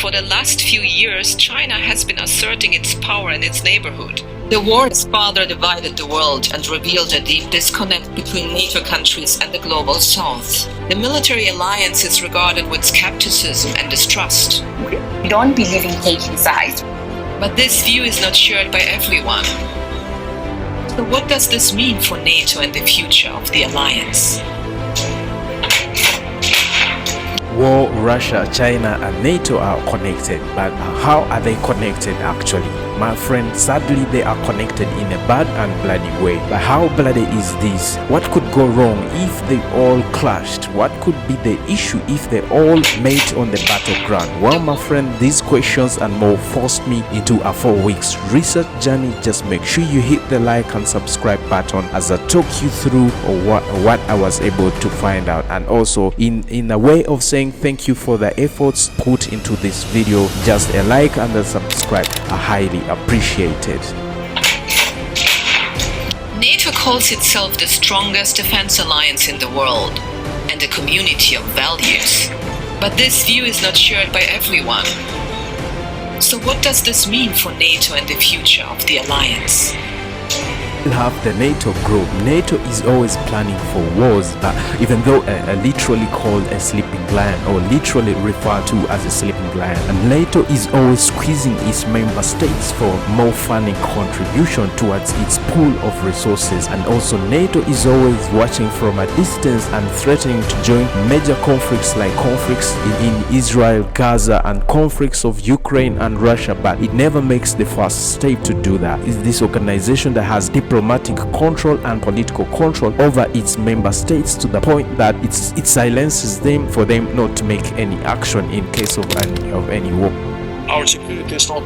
For the last few years, China has been asserting its power in its neighborhood. The war has further divided the world and revealed a deep disconnect between NATO countries and the global south. The military alliance is regarded with skepticism and distrust. We don't believe in taking sides. But this view is not shared by everyone. So what does this mean for NATO and the future of the alliance? Well, Russia, China and NATO are connected, but how are they connected actually? My friend, sadly they are connected in a bad and bloody way. But how bloody is this? What could go wrong if they all clashed? What could be the issue if they all met on the battleground? Well, my friend, these questions and more forced me into a 4 weeks research journey. Just make sure you hit the like and subscribe button as I talk you through what I was able to find out, and also in a way of saying thank you for the efforts put into this video. Just a like and a subscribe are highly appreciated. NATO calls itself the strongest defense alliance in the world and a community of values. But this view is not shared by everyone. So what does this mean for NATO and the future of the alliance? We have the NATO group. NATO is always planning for wars, but even though literally called a sleeping lion, or literally referred to as a sleeping lion, and NATO is always squeezing its member states for more funding contribution towards its pool of resources. And also NATO is always watching from a distance and threatening to join major conflicts like conflicts in Israel, Gaza, and conflicts of Ukraine and Russia, but it never makes the first step to do that. It's this organization that has diplomatic control and political control over its member states, to the point that it silences them for them not to make any action in case of any war. Our security is not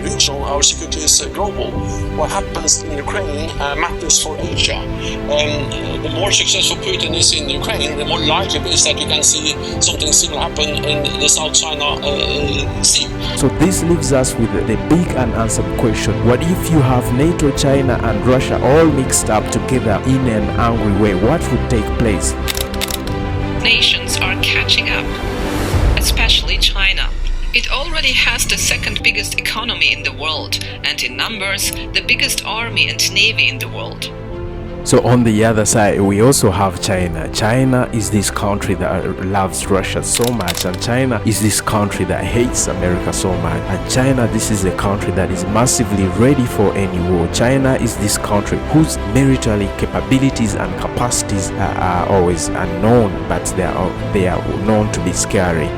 regional, our security is global. What happens in Ukraine matters for Asia. The more successful Putin is in Ukraine, the more likely it is that we can see something similar happen in the South China Sea. So this leaves us with the big unanswered question: what if you have NATO, China and Russia all mixed up together in an angry way? What would take place? Nations are catching up, especially China. It already has the second biggest economy in the world, and in numbers, the biggest army and navy in the world. So on the other side, we also have China. China is this country that loves Russia so much, and China is this country that hates America so much. And China, this is a country that is massively ready for any war. China is this country whose military capabilities and capacities are always unknown, but they are known to be scary.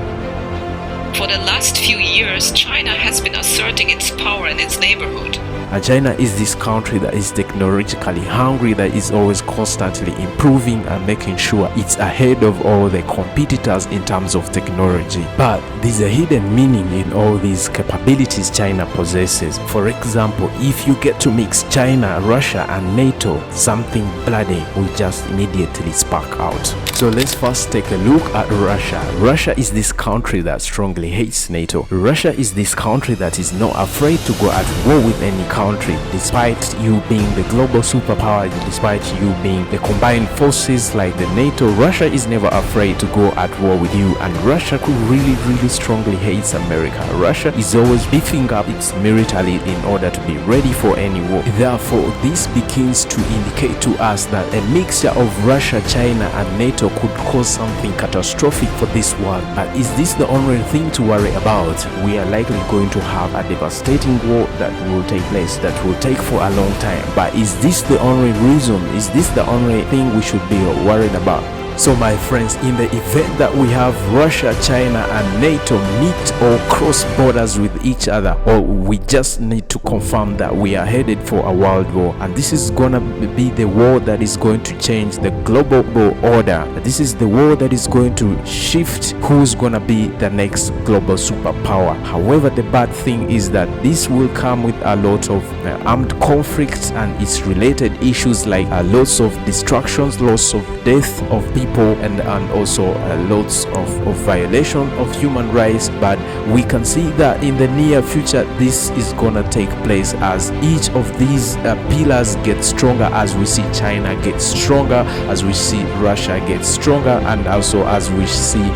For the last few years, China has been asserting its power in its neighborhood. And China is this country that is technologically hungry, that is always constantly improving and making sure it's ahead of all the competitors in terms of technology. But there's a hidden meaning in all these capabilities China possesses. For example, if you get to mix China, Russia and NATO, something bloody will just immediately spark out. So let's first take a look at Russia. Russia is this country that strongly hates NATO. Russia is this country that is not afraid to go at war with any country, despite you being the global superpower, despite you being the combined forces like the NATO. Russia is never afraid to go at war with you, and Russia could really strongly hates America. Russia is always beefing up its military in order to be ready for any war. Therefore, this begins to indicate to us that a mixture of Russia, China and NATO could cause something catastrophic for this world. But is this the only thing to worry about? We are likely going to have a devastating war that will take place, that will take for a long time. But is this the only reason? Is this the only thing we should be worried about? So my friends, in the event that we have Russia, China and NATO meet or cross borders with each other, or we just need to confirm that we are headed for a world war, and this is gonna be the war that is going to change the global order. This is the war that is going to shift who's gonna be the next global superpower. However, the bad thing is that this will come with a lot of armed conflicts and its related issues, like loss of destructions, loss of death of people, people and also lots of violation of human rights. But we can see that in the near future this is gonna take place as each of these pillars get stronger, as we see China get stronger, as we see Russia get stronger, and also as we see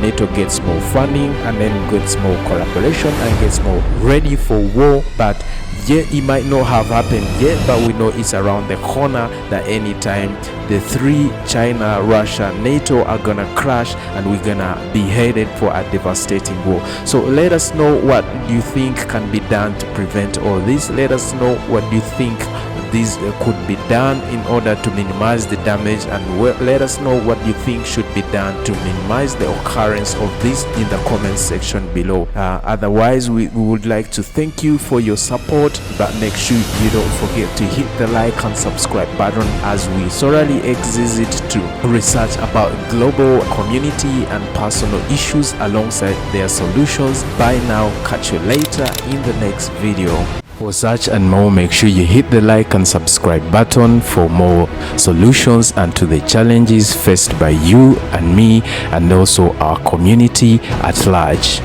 NATO gets more funding and then gets more collaboration and gets more ready for war. But yeah, it might not have happened yet, but we know it's around the corner, that anytime the three, China, Russia, NATO, are gonna crash and we're gonna be headed for a devastating war. So let us know what you think can be done to prevent all this. Let us know what you think this could be done in order to minimize the damage, and let us know what you think should be done to minimize the occurrence of this in the comment section below. Otherwise, we would like to thank you for your support, but make sure you don't forget to hit the like and subscribe button as we thoroughly exist to research about global community and personal issues alongside their solutions. Bye now, catch you later in the next video. For such and more, make sure you hit the like and subscribe button for more solutions and to the challenges faced by you and me and also our community at large.